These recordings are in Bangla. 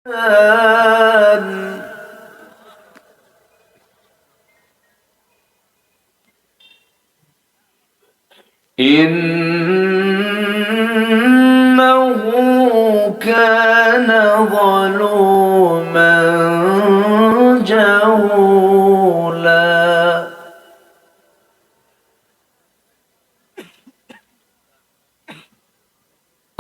إنه كان ظلوما جهولا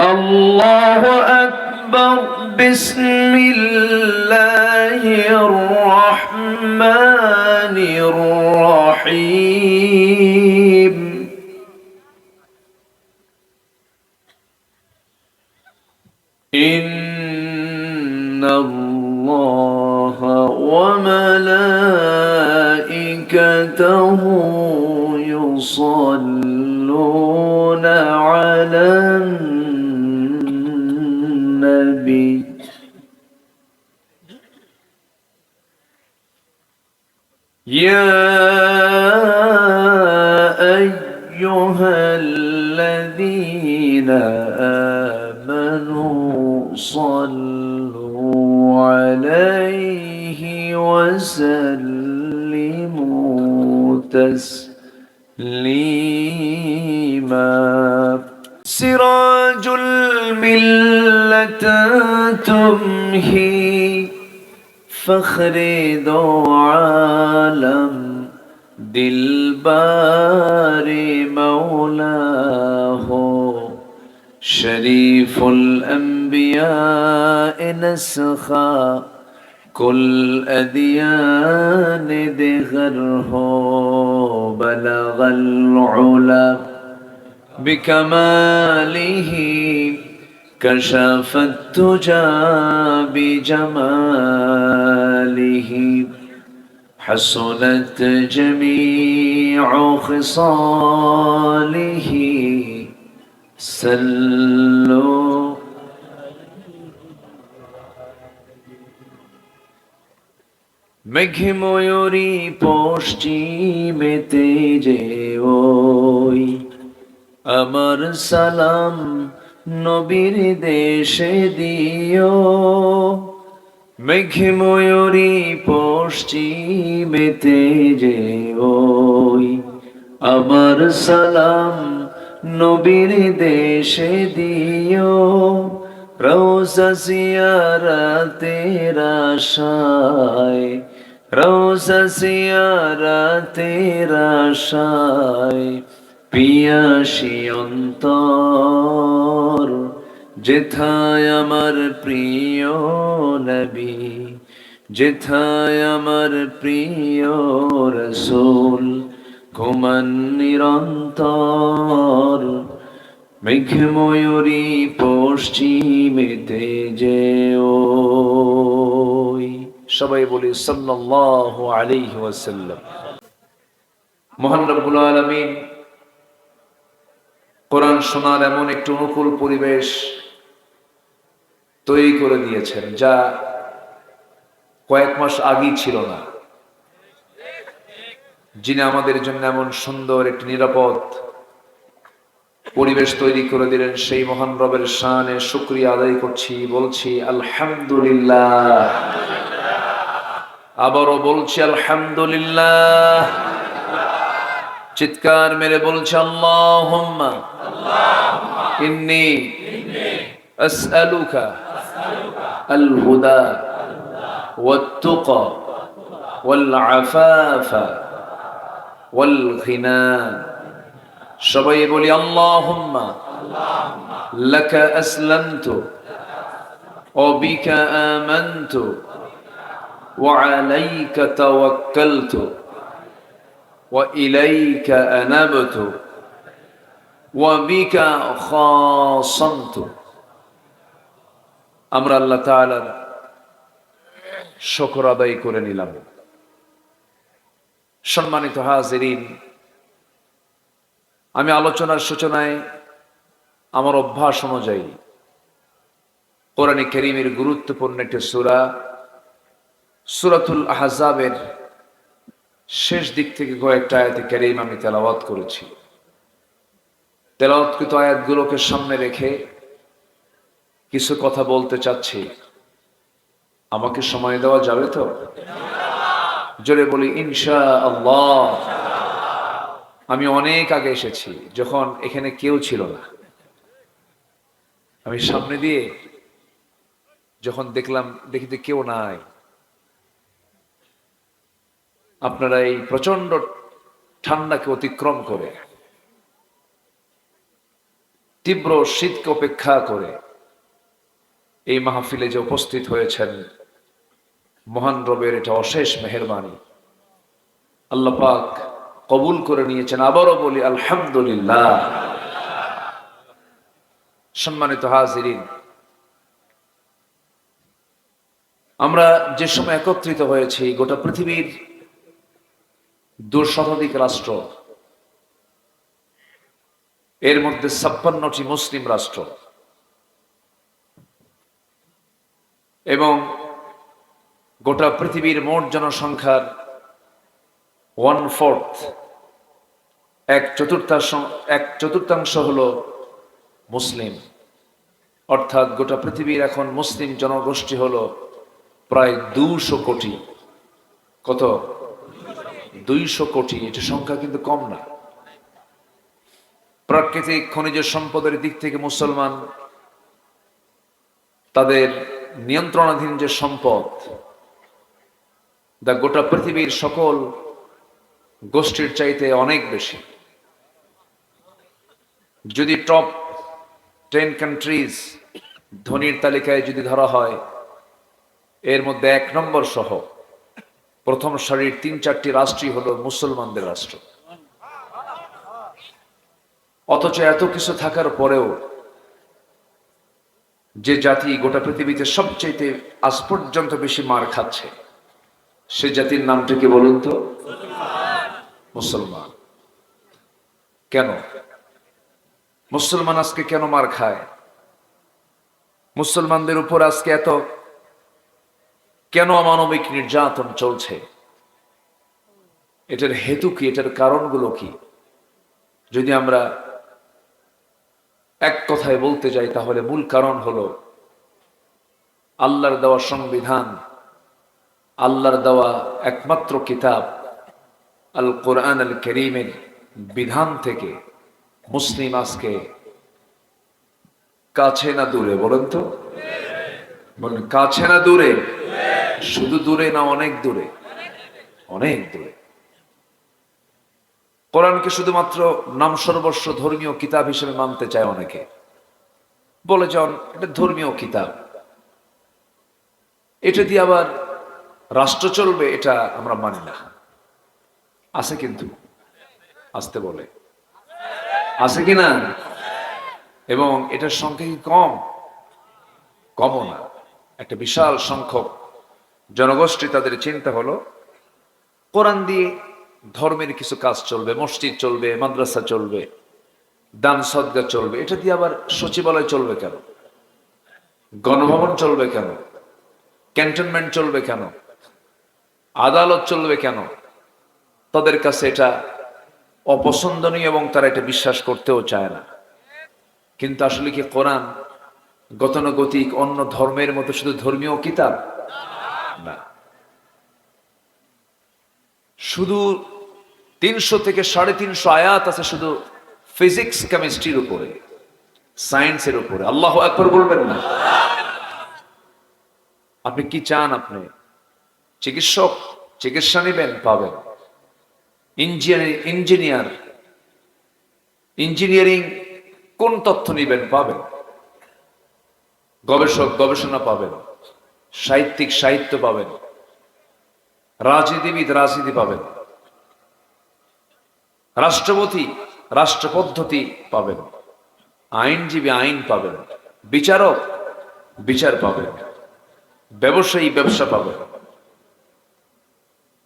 الله أكبر بسم الله الرحمن الرحيم إن الله وملائكته يصلون على النبي يا أيها الذين آمنوا صلوا عليه وسلموا تسليما سراج الملة تمهي فخر دو عالم دلبار مولاه شريف الأنبياء نسخا كل أديان دغره بلغ العلا بكماله كشف التجى بجماله حسنت جميع خصاله صلوا মেঘে ময়ূরী পশ্চিমেতে যে ওই আমার সালাম নবীর দেশে দিও মেঘে ময়ূরী পশ্চিমেতে যে ওই আমার সালাম নবীর দেশে দিও রওজা জিয়ারতের আশায় রওজা জিয়ারতের আশায় পিয়াসী অন্তর যেথায় আমার প্রিয় নবী যেথায় আমার প্রিয় রাসূল ঘুমান নিরন্তর মেঘ ময়ূরী পশ্চিমেতে যে ওই সবাই বলি সাল্লাল্লাহু আলাইহি ওয়াসাল্লাম। মহান রব্বুল আলামিন কোরআন শোনার এমন একটি অনুকূল পরিবেশ তৈরি করে দিয়েছেন যা কয়েক মাস আগেই ছিল না। যিনি আমাদের জন্য এমন সুন্দর একটি নিরাপদ পরিবেশ তৈরি করে দিলেন সেই মহান রবের শানে শুকরিয়া আদায় করছি, বলছি আলহামদুলিল্লাহ। আবারও বলছি আলহামদুলিল্লাহ। চিৎকার মেরে বলছি আল্লাহুম্মা ইন্নী আসআলুকা আল হুদা ওয়াত তুকা ওয়াল আফাফা ওয়াল গিনা। সবাই বলি আল্লাহুম্মা লাকা আসলামতু ওয়া বিকা আমানতু ওয়া আলাইকা তাওয়াক্কালতু ওয়া ইলাইকা আনাবতু ওয়া বিকা খাসামতু। আমরা আল্লাহ তাআলার শুকর আদায় করে নিলাম। সম্মানিত হাজিরিন, আমি আলোচনার সূচনায় আমার অভ্যাস অনুযায়ী কোরআনে কারীমের গুরুত্বপূর্ণ একটি সূরা সূরাতুল আহজাবের শেষ দিক থেকে কয়েকটা আয়াতে কারীম আমি তেলাওয়াত করেছি। তেলাওয়াতকৃত আয়াতগুলোকে সামনে রেখে কিছু কথা বলতে চাচ্ছি। আমাকে সময় দেওয়া যাবে তো? জোরে বলি ইনশাআল্লাহ। আমি অনেক আগে এসেছি, যখন এখানে কেউ ছিল না। আমি সামনে দিয়ে যখন দেখি যে কেউ নাই, আপনারা এই প্রচন্ড ঠান্ডাকে অতিক্রম করে, তীব্র শীতকে উপেক্ষা করে এই মাহফিলে যে উপস্থিত হয়েছেন, মহান রবের এটা অশেষ মেহেরবানি। আল্লাহ পাক কবুল করে নিয়েছেন। আবারও বলি আলহামদুলিল্লাহ। সম্মানিত হাজিরিন, আমরা যে সময় একত্রিত হয়েছি, গোটা পৃথিবীর 2 শতাধিক রাষ্ট্র, এর মধ্যে 56টি মুসলিম রাষ্ট্র এবং গোটা পৃথিবীর মোট জনসংখ্যার 1/4, 1/4 হলো মুসলিম। অর্থাৎ গোটা পৃথিবীর এখন মুসলিম জনগোষ্ঠী হলো প্রায় 200 কোটি। কত? 200 কোটি। এটা সংখ্যা কিন্তু কম না। প্রাকৃতিক খনিজ সম্পদের দিক থেকে মুসলমান, তাদের নিয়ন্ত্রণাধীন যে সম্পদ, যা গোটা পৃথিবীর সকল গোষ্ঠীর চাইতে অনেক বেশি। যদি টপ 10 কান্ট্রিজ ধনীর তালিকায় যদি ধরা হয়, এর মধ্যে 1 নম্বর সহ প্রথম সারির 3-4টি রাষ্ট্রই হলো মুসলমানদের রাষ্ট্র। অথচ এত কিছু থাকার পরেও যে জাতি গোটা পৃথিবীতে সবচেয়ে আজ পর্যন্ত বেশি মার খাচ্ছে, সে জাতির নামটা কি বলুন তো? মুসলমান। কেন মুসলমান আজকে কেন মার খায়? মুসলমানদের উপর আজকে এত কেন অমানবিক নির্যাতন চলছে? এটার হেতু কি? এটার কারণগুলো কি? যদি আমরা এক কথায় বলতে যাই, তাহলে মূল কারণ হলো আল্লাহর দেওয়া সংবিধান, আল্লাহর দেওয়া একমাত্র কিতাব আল কোরআন আল কারীমের বিধান থেকে মুসলিম আজকে কাছে না দূরে? বলেন তো, বলেন কাছে না দূরে? শুধু দূরে না, অনেক দূরে, অনেক দূরে। কোরআনকে শুধুমাত্র নাম সর্বস্ব ধর্মীয় কিতাব হিসেবে মানতে চায় অনেকে, বলে যান এটা ধর্মীয় কিতাব, এটা দিয়ে আবার রাষ্ট্র চলবে, এটা আমরা মানি না। আছে কিন্তু, আসতে বলে আছে কিনা? এবং এটার সংখ্যা কি কম? কমও না। একটা বিশাল সংখ্যক জনগোষ্ঠী, তাদের চিন্তা হলো কোরআন দিয়ে ধর্মের কিছু কাজ চলবে, মসজিদ চলবে, মাদ্রাসা চলবে, দান সদকা চলবে। এটা দিয়ে আবার সচিবালয় চলবে কেন? গণভবন চলবে কেন? ক্যান্টনমেন্ট চলবে কেন? আদালত চলবে কেন? তাদের কাছে এটা অপছন্দনীয় এবং তারা এটা বিশ্বাস করতেও চায় না। কিন্তু আসলে কি কোরআন গতানুগতিক অন্য ধর্মের মতো শুধু ধর্মীয় কিতাব না। শুধু 300 থেকে 350 আয়াত আছে শুধু ফিজিক্স কেমিস্ট্রির উপরে, সায়েন্সের উপরে। আল্লাহু আকবার বলবেন না? আপনি কি চান? আপনি চিকিৎসক, চিকিৎসা নেবেন, পাবেন। ইঞ্জিনিয়ারিং কোন তথ্য নেবেন, পাবেন। গবেষক গবেষণা পাবেন, সাহিত্যিক সাহিত্য পাবেন, রাজনীতিবিদ রাজনীতি পাবেন, রাষ্ট্রপতি রাষ্ট্র পদ্ধতি পাবেন, আইনজীবী আইন পাবেন, বিচারক বিচার পাবেন, ব্যবসায়ী ব্যবসা পাবেন।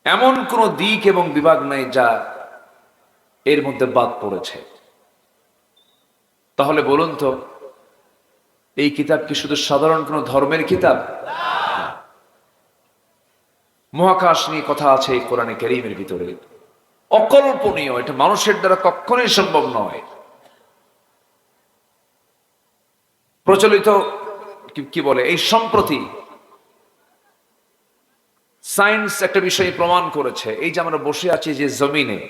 এমন কোন দিক এবং বিভাগ নাই যা এর মধ্যে বাদ পড়েছে। তাহলে বলুন তো, এই কিতাব কি শুধু সাধারণ কোন ধর্মের কিতাব? মহাকাশ নিয়ে কথা আছে এই কোরআনে কারীমের ভিতরে, অকল্পনীয়। এটা মানুষের দ্বারা কখনোই সম্ভব নয়। প্রচলিত কি বলে, এই সম্প্রতি সায়েন্স একটা বিষয় প্রমাণ করেছে, এই যে আমরা বসে আছি যে জমিনে,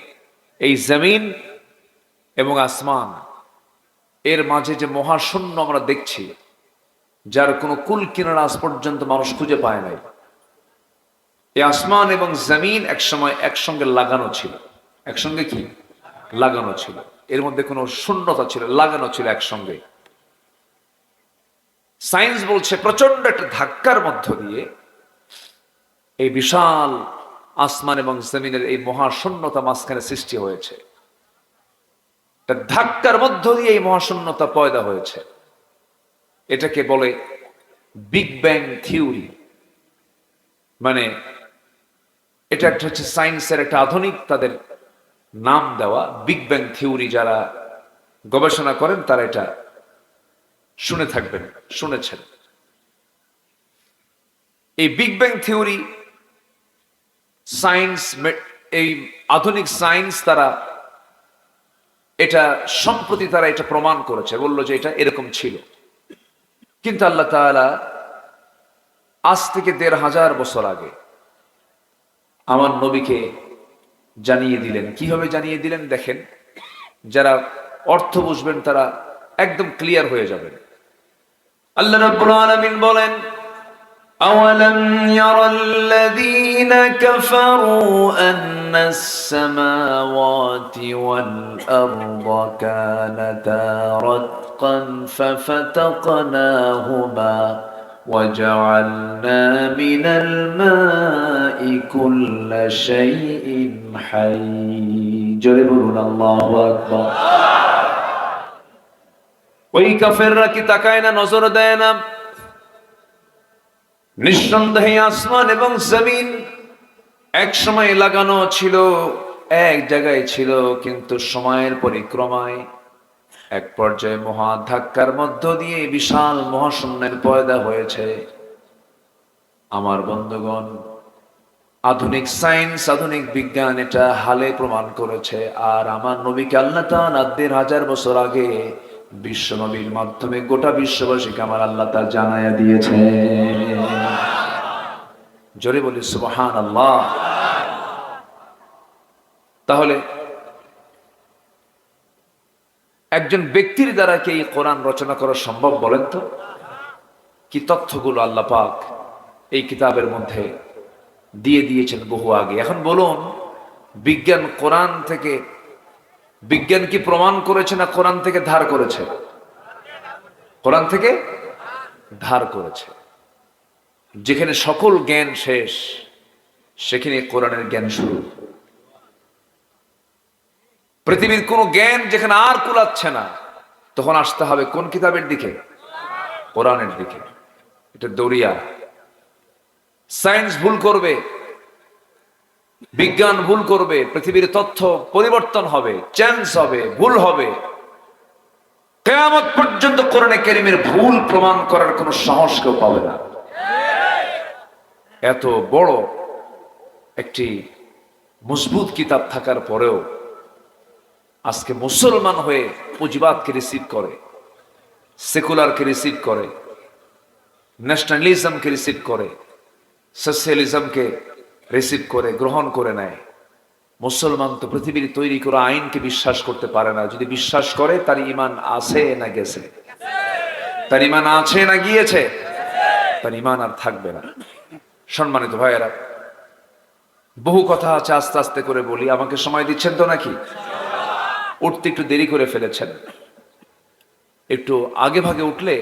এই জমিন এবং আসমান এর মাঝে যে মহাশূন্য আমরা দেখছি, যার কোনো কুল কিনারা আজ পর্যন্ত মানুষ খুঁজে পায় নাই। এই আসমান এবং জমিন একসময় একসঙ্গে লাগানো ছিল। একসঙ্গে কি লাগানো ছিল? এর মধ্যে কোনো শূন্যতা ছিল, লাগানো ছিল একসঙ্গে। সায়েন্স বলছে প্রচন্ড একটা ধাক্কার মধ্য দিয়ে এই বিশাল আসমান এবং জমিনের এই মহাশূন্যতা মাঝখানে সৃষ্টি হয়েছে। ধাক্কার মধ্য দিয়ে এই মহাশূন্যতা পয়দা হয়েছে। এটাকে বলে বিগ ব্যাং থিওরি। মানে এটা একটা হচ্ছে সায়েন্সের একটা আধুনিক তাদের নাম দেওয়া বিগ ব্যাং থিওরি। যারা গবেষণা করেন তারা এটা শুনে থাকবেন, শুনেছেন। এই বিগ ব্যাং থিওরি সায়েন্স, এই আধুনিক সায়েন্স তারা এটা সম্প্রতি তারা এটা প্রমাণ করেছে, বললো যে এটা এরকম ছিল। কিন্তু আল্লাহ তাআলা আজ থেকে ১৫০০ বছর আগে আমার নবীকে জানিয়ে দিলেন। কিভাবে জানিয়ে দিলেন দেখেন, যারা অর্থ বুঝবেন তারা একদম ক্লিয়ার হয়ে যাবেন। আল্লাহ রাব্বুল আলামিন বলেন, أَوَلَمْ يَرَ الَّذِينَ كَفَرُوا أَنَّ السَّمَاوَاتِ وَالْأَرْضَ كَانَتَا رَتْقًا فَفَتَقْنَاهُمَا وَجَعَلْنَا مِنَ الْمَاءِ كُلَّ شَيْءٍ حَيٍّ জোরে বলুন আল্লাহু আকবার। ওই কাফেররা কি তাকায় না, নজর দেয় না? নিঃসন্দেহে আসমান এবং জমিন এক সময় লাগানো ছিল, এক জায়গায় ছিল, কিন্তু সময়ের পরিক্রমায় এক পর্যায়ে মহা ধাক্কার মধ্য দিয়ে বিশাল মহাশূন্যের পয়দা হয়েছে। আমার বন্ধুগণ, আধুনিক সায়েন্স, আধুনিক বিজ্ঞান এটা হালে প্রমাণ করেছে। আর আমার নবীকে আল্লাহ তাআলা ১৫০০ বছর আগে বিশ্ব নবীর মাধ্যমে গোটা বিশ্ববাসীকে আমার আল্লাহ তাআলা জানায়া দিয়েছে। জোরে বলি সুবহানাল্লাহ। তাহলে একজন ব্যক্তির দ্বারা কি এই কোরআন রচনা করা সম্ভব? বলেন তো। কি তথ্যগুলো আল্লাহ পাক এই কিতাবের মধ্যে দিয়ে দিয়েছেন বহু আগে। এখন বলুন, বিজ্ঞান কোরআন থেকে, বিজ্ঞান কি প্রমাণ করেছে না কোরআন থেকে ধার করেছে? কোরআন থেকে ধার করেছে। যেখানে সকল জ্ঞান শেষ, সেখানে কোরআনের জ্ঞান শুরু। পৃথিবীর কোন জ্ঞান যেখানে আর কুলাচ্ছে না, তখন আসতে হবে কোন কিতাবের দিকে? কোরআনের দিকে। এটা দরিয়া। সায়েন্স ভুল করবে, বিজ্ঞান ভুল করবে, পৃথিবীর তথ্য পরিবর্তন হবে, চেঞ্জ হবে, ভুল হবে। কিয়ামত পর্যন্ত কোরআনে কারীমের ভুল প্রমাণ করার কোনো সাহস কেউ পাবে না। এত বড় একটি মজবুত কিতাব থাকার পরেও আজকে মুসলমান হয়ে পুঁজিবাদকে রিসিভ করে, সেকুলারকে রিসিভ করে, ন্যাশনালিজমকে রিসিভ করে, সোশ্যালিজমকে রিসিভ করে, গ্রহণ করে নেয়। মুসলমান তো পৃথিবীর তৈরি করা আইনকে বিশ্বাস করতে পারে না। যদি বিশ্বাস করে, তার ঈমান আছে না গেছে? তার ঈমান আছে না গিয়েছে? তার ঈমান আর থাকবে না। সম্মানিত ভাইয়েরা, বহু কথা আছে, আস্তে আস্তে করে বলি। আমাকে সময় দিচ্ছেন তো নাকি? উঠতে একটু দেরি করে ফেলেছেন। একটু আগে ভাগে উঠলে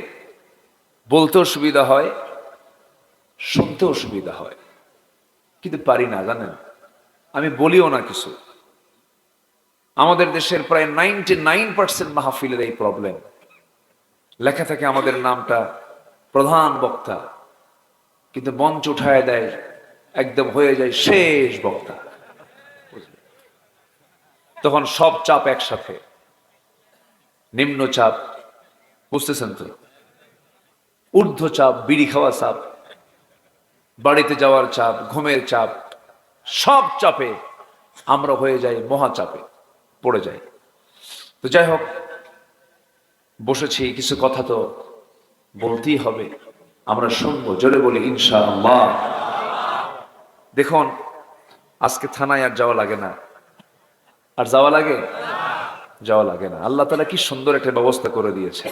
বলতেও সুবিধা হয়, শুনতেও সুবিধা হয়। কিন্তু পারি না, জানেন। আমি বলিও না কিছু। আমাদের দেশের প্রায় 99% মাহফিলের এই প্রবলেম। লেখা থাকে আমাদের নামটা প্রধান বক্তা, কিন্তু মঞ্চ উঠায় দেয়, একদম হয়ে যায় শেষ বক্তা। তখন সব চাপ একসাথে, নিম্ন চাপ, বুঝতেছেন তো, ঊর্ধ্ব চাপ, বিড়ি খাওয়া চাপ, বাড়িতে যাওয়ার চাপ, ঘুমের চাপ, সব চাপে আমরা হয়ে যাই মহাচাপে পড়ে যাই। তো যাই হোক, বসেছি, কিছু কথা তো বলতেই হবে, আমরা শুনবো। জোরে বলি ইনশাআল্লাহ। দেখুন, আজকে থানায় আর যাওয়া লাগে না। আর যাওয়া লাগে? যাওয়া লাগে না। আল্লাহ তাআলা কি সুন্দর একটা ব্যবস্থা করে দিয়েছে।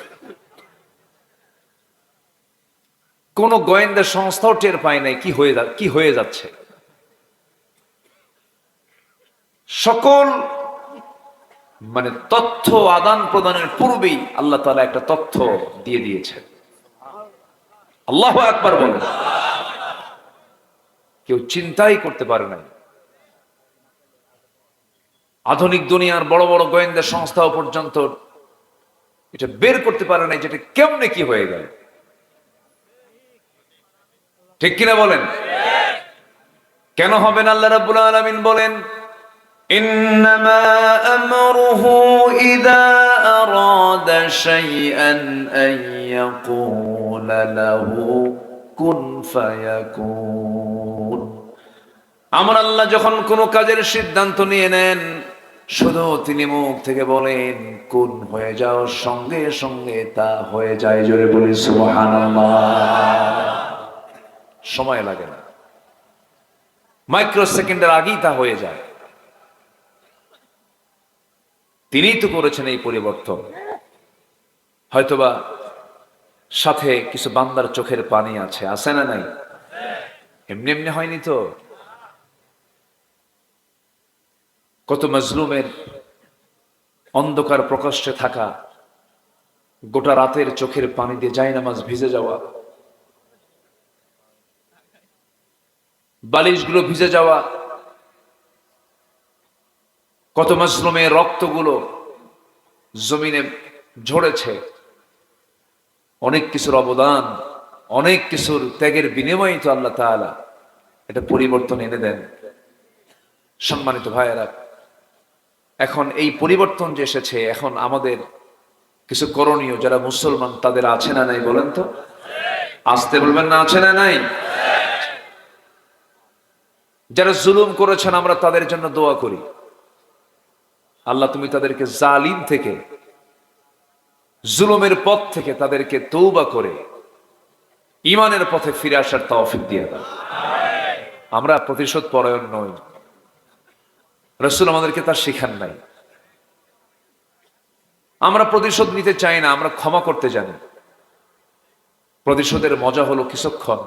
কোন গোয়েন্দা সংস্থাও টের পায় নাই কি হয়ে যাচ্ছে। সকল তথ্য আদান প্রদানের পূর্বেই আল্লাহ তাআলা একটা তথ্য দিয়ে দিয়েছে। আল্লাহু আকবার বলেন। কেউ চিন্তাই করতে পারে নাই। আধুনিক দুনিয়ার বড় বড় গোয়েন্দা সংস্থাও পর্যন্ত এটা বের করতে পারে নাই যেটা কেমনে কি হয়ে গেল। ঠিক কিনা বলেন? কেন হবে না? আল্লাহ রাব্বুল আলামিন বলেন, ইন্নামা আমরুহু ইযা আরাদা শাইআন আন ইয়াকুলা লাহু কুন ফায়াকুন। আমার আল্লাহ যখন কোনো কাজের সিদ্ধান্ত নিয়ে নেন, শুধু তিনি মুখ থেকে বলেন কুন হয়ে যাও, সঙ্গে সঙ্গে তা হয়ে যায়। জোরে বলি সুবহানাল্লাহ। সময় লাগে না, মাইক্রো সেকেন্ডের আগেই তা হয়ে যায়। তিনিই তো করেছেন এই পরিবর্তন। হয়তোবা সাথে কিছু বান্দার চোখের পানি আছে না নাই? এমনি এমনি হয়নি তো। কত মাজলুমের অন্ধকার প্রকোষ্ঠে থাকা, গোটা রাতের চোখের পানি দিয়ে জায়নামাজ ভিজে যাওয়া, বালিশগুলো ভিজে যাওয়া, কত মাজলুমের রক্তগুলো জমিনে ঝরেছে। অনেক কিছুর অবদান, অনেক কিছুর ত্যাগের বিনিময়ে তো আল্লাহ তাআলা এটা পরিবর্তন এনে দেন। সম্মানিত ভাইয়েরা, এখন এই পরিবর্তন যে এসেছে, এখন আমাদের কিছু করণীয় যারা মুসলমান তাদের আছে না নাই বলেন তো? আসতে বলবেন না, আছে না নাই? যারা জুলুম করেছেন আমরা তাদের জন্য দোয়া করি, আল্লাহ তুমি তাদেরকে জালিম থেকে, জুলুমের পথ থেকে তাদেরকে তওবা করে ঈমানের পথে ফিরে আসার তৌফিক দিয়ে দাও। আমরা প্রতিশোধ পরায়ণ নই, রাসূল আমাদেরকে তা শিখান নাই। আমরা প্রতিশোধ নিতে চাই না, আমরা ক্ষমা করতে জানি। প্রতিশোধের মজা হলো কিছুক্ষণ,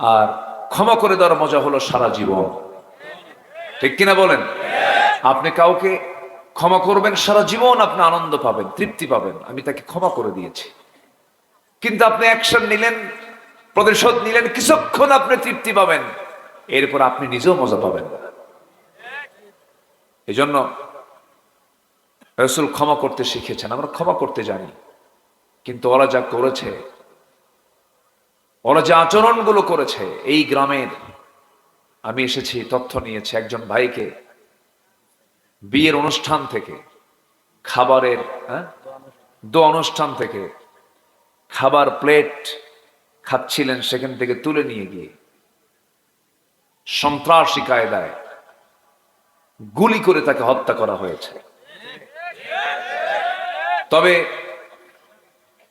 আর ক্ষমা করে দেওয়ার মজা হলো সারা জীবন। ঠিক কিনা বলেন? আপনি কাউকে ক্ষমা করবেন, সারা জীবন আপনি আনন্দ পাবেন, তৃপ্তি পাবেন, আমি তাকে ক্ষমা করে দিয়েছি। কিন্তু আপনি অ্যাকশন নিলেন, প্রতিশোধ নিলেন, কিছুক্ষণ আপনি তৃপ্তি পাবেন, এরপর আপনি নিজেও মজা পাবেন না। এই জন্য রাসূল ক্ষমা করতে শিখেছেন, আমরা ক্ষমা করতে জানি। কিন্তু ওরা যা করেছে, ওরা যে আচরণগুলো করেছে, এই গ্রামের আমি এসেছি তথ্য নিয়েছি, একজন ভাইকে বিয়ের অনুষ্ঠান থেকে, খাবারের দোয়া অনুষ্ঠান থেকে খাবার প্লেট খাচ্ছিলেন, সেখান থেকে তুলে নিয়ে গিয়ে সন্ত্রাসী কায়দায় গুলি করে তাকে হত্যা করা হয়েছে। তবে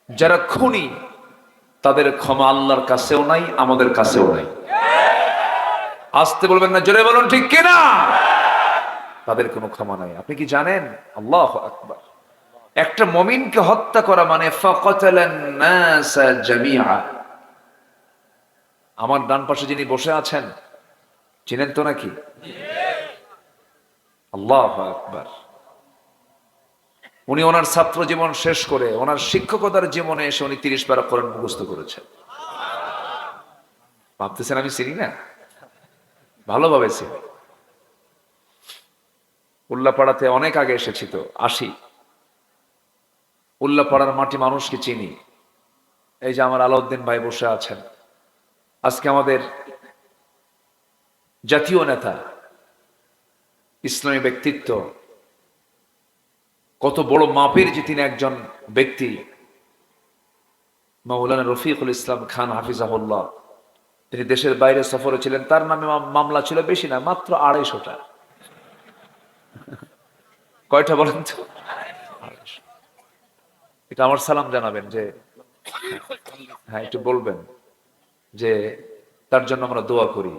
যারা খুনি তাদের ক্ষমা আল্লাহর কাছেও নাই, আমাদের কাছেও নাই। আসতে বলবেন না, জোরে বলুন ঠিক কিনা? তাদের কোনো ক্ষমা নাই। আপনি কি জানেন? আল্লাহু আকবার। একটা মুমিনকে হত্যা করা মানে ফাকাতালান নাস জামিআ। আমার ডান পাশে যিনি বসে আছেন চিনেন তো নাকি? আল্লাহু আকবার। উনি ওনার ছাত্র জীবন শেষ করে ওনার শিক্ষকতার জীবনে এসে উনি 30 পারা কোরআন মুখস্থ করেছেন। ভাবতেছেন আমি চিনি না? ভালোভাবে চিনি। উল্লাপাড়াতে অনেক আগে এসেছি তো, আসি। উল্লাপাড়ার মাটি মানুষকে চিনি। এই যে আমার আলাউদ্দিন ভাই বসে আছেন, আজকে আমাদের জাতীয় নেতা, ইসলামী ব্যক্তিত্ব, কত বড় মাপের যে তিনি একজন ব্যক্তি, মাওলানা রফিকুল ইসলাম খান হাফিজাহুল্লাহ। তিনি দেশের বাইরে সফরে ছিলেন, তার নামে মামলা ছিল বেশি না, মাত্র 250টা। কয়টা বলেন তো? এটা আমার সালাম জানাবেন যে, হ্যাঁ একটু বলবেন যে তার জন্য আমরা দোয়া করি।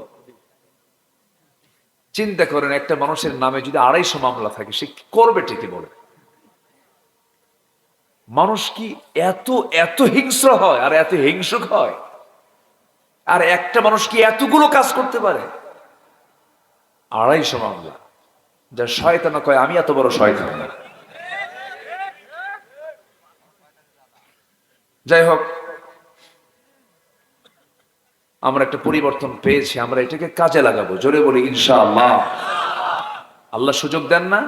চিন্তা করেন, একটা মানুষের নামে যদি 250 মামলা থাকে, সে কি করবে ঠিকই বলে? মানুষ কি এত এত হিংস্র হয় আর এত হিংসুক হয়? আর একটা মানুষ কি এতগুলো কাজ করতে পারে? 250 মামলা। যা শয়তান কয় আমি এত বড় শয়তান না। যাই হোক, আমরা একটা পরিবর্তন পেয়েছি, আমরা এটাকে কাজে লাগাবো। জোরে বলি ইনশাআল্লাহ। আল্লাহ সুযোগ দেন না?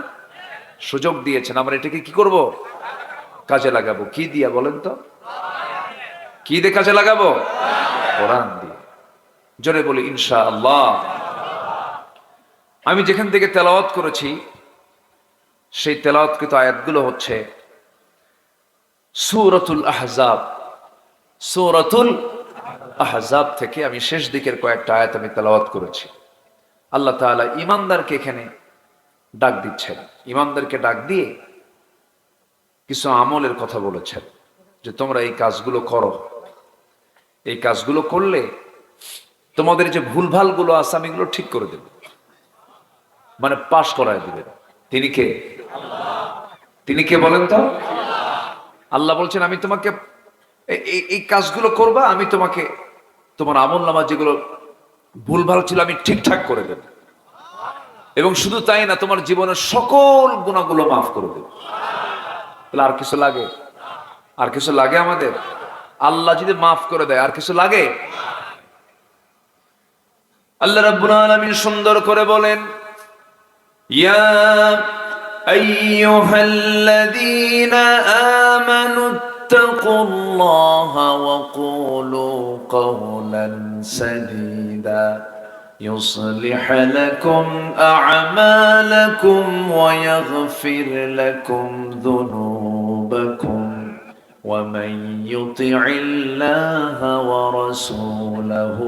সুযোগ দিয়েছেন, আমরা এটাকে কি করব? কাজে লাগাবো। কি দিয়া বলেন তো? কি দিয়ে কাজে লাগাবো? কোরআন দিয়ে। জোরে বলি ইনশাআল্লাহ। আমি যেখান থেকে তেলাওয়াত করেছি, সেই তেলাওয়াতকৃত আয়াতগুলো হচ্ছে সূরাতুল আহজাব। সূরাতুল আহজাব থেকে আমি শেষ দিকের কয়েকটা আয়াত আমি তেলাওয়াত করেছি। আল্লাহ তাআলা ঈমানদারকে এখানে ডাক দিচ্ছেন। ঈমানদারকে ডাক দিয়ে কিছু আমলের কথা বলেছেন, যে তোমরা এই কাজগুলো করো, এই কাজগুলো করলে তোমাদের যে ভুলভালগুলো আছে আমি এগুলো ঠিক করে দেব, মানে পাশ করায় দিবেন। তিনি কে? তিনি কে বলেন তো? আল্লাহ বলছেন আমি তোমাকে এই কাজগুলো করবা, আমি তোমাকে তোমার আমলনামা যেগুলো ভুলভাল ছিল আমি ঠিকঠাক করে দেব, এবং শুধু তাই না, তোমার জীবনের সকল গুনাহগুলো মাফ করে দেব। তাহলে আর কিছু লাগে? আর কিছু লাগে আমাদের? আল্লাহ যদি মাফ করে দেয় আর কিছু লাগে? আল্লাহ রাব্বুল আলামিন সুন্দর করে বলেন, ইয়া আইয়ুহাল্লাযীনা আমানু ইত্তাকুল্লাহা ওয়া কুলু কাওলান সাদীদা يصلح لكم أعمالكم ويغفر لكم ذنوبكم ومن يطع الله ورسوله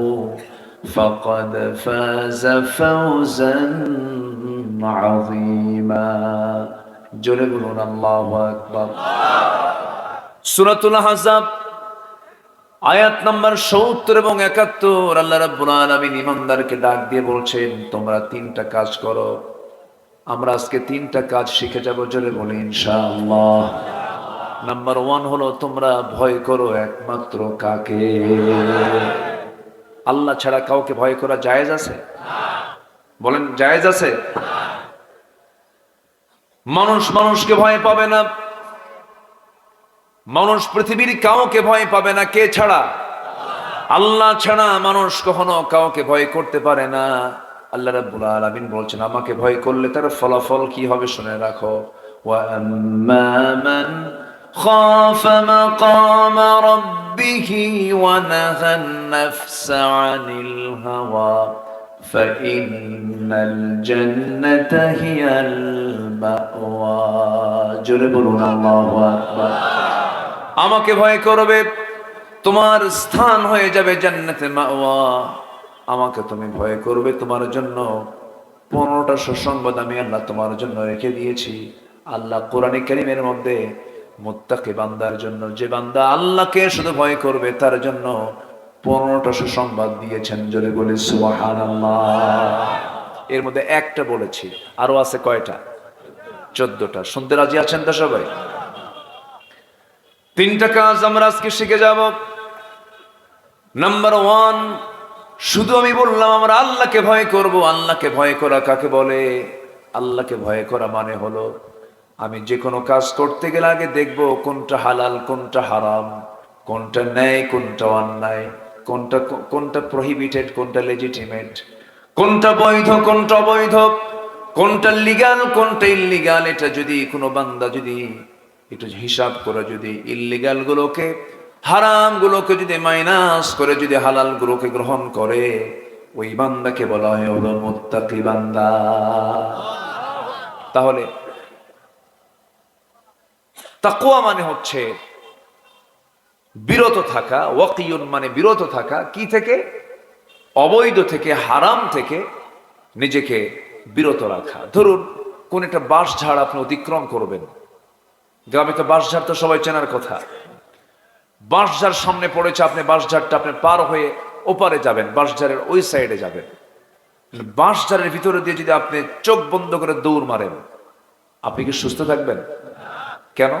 فقد فاز فوزا عظيما جربنا الله أكبر সূরাতুল আহজাব আয়াত নাম্বার 70 এবং 71। আল্লাহ রাব্বুল আলামিন ঈমানদারকে ডাক দিয়ে বলছেন তোমরা 3টা কাজ করো। আমরা আজকে 3টা কাজ শিখে যাব, জোরে বলি ইনশাআল্লাহ। নাম্বার 1 হলো তোমরা ভয় করো একমাত্র কাকে? আল্লাহ ছাড়া কাউকে ভয় করা জায়েজ আছে? বলেন জায়েজ আছে? মানুষ মানুষকে ভয় পাবে না, মানুষ পৃথিবীর কাউকে ভয় পাবে না। কে ছাড়া? আল্লাহ ছাড়া মানুষ কখনো কাউকে ভয় করতে পারে না। আল্লাহ রাব্বুল আলামিন বলছেন আমাকে ভয় করলে তার ফলাফল কি হবে শুনে রাখো। ওয়া আম্মা মান খাফা মাকামা রাব্বিহি ওয়া নাহান নাফসা আনিল হাওয়া ফাইন্নাল জান্নাতা হিয়াল মাওয়া। জোরে বলুন আল্লাহু আকবার। আমাকে ভয় করবে, তোমার স্থান হয়ে যাবে জান্নাতে মাওয়া। আমাকে তুমি ভয় করবে, তোমার জন্য 15টা সুসংবাদ আমি আল্লাহ তোমার জন্য রেখে দিয়েছি। আল্লাহ কোরআনে কারীমের মধ্যে মুত্তাকি বান্দার জন্য, যে বান্দা আল্লাহকে শুধু ভয় করবে তার জন্য 15টা সুসংবাদ দিয়েছেন। জোরে বলে সুবহানাল্লাহ। এর মধ্যে একটা বলেছি, আরো আছে কয়টা? 14টা। শুনতে রাজি আছেন তো সবাই? 3টা কাজ আমরা আজকে শিখে যাব। নাম্বার 1, শুধু আমি বললাম আমরা আল্লাহকে ভয় করব। আল্লাহকে ভয় করা কাকে বলে? আল্লাহকে ভয় করা মানে হলো আমি যে কোনো কাজ করতে গেলে আগে দেখব কোনটা হালাল, কোনটা হারাম, কোনটা ন্যায়, কোনটা অন্যায়, কোনটা প্রহিবিটেড, কোনটা লেজিটিমেট, কোনটা বৈধ, কোনটা অবৈধ, কোনটা লিগ্যাল, কোনটা ইল্লিগাল। এটা যদি কোনো বান্দা যদি একটু হিসাব করে যদি ইল্লিগাল গুলোকে, হারাম গুলোকে যদি মাইনাস করে যদি হালাল গুলোকে গ্রহণ করে, ওই বান্দাকে বলা হয় হলো মুত্তাকি বান্দা। তাহলে তাকওয়া মানে হচ্ছে বিরত থাকা, ওয়াকিয়ুন মানে বিরত থাকা। কি থেকে? অবৈধ থেকে, হারাম থেকে নিজেকে বিরত রাখা। ধরুন কোন একটা বাঁশঝাড় আপনি অতিক্রম করবেন, গ্রামে তো বাঁশঝাড় তো সবাই চেনার কথা। বাঁশঝাড় সামনে পড়েছে, আপনি বাঁশঝাড়টা আপনি পার হয়ে ওপারে যাবেন, বাঁশঝাড়ের ওই সাইডে যাবেন। বাঁশঝাড়ের ভিতরে দিয়ে যদি আপনি চোখ বন্ধ করে দৌড় মারেন, আপনি কি সুস্থ থাকবেন? কেন?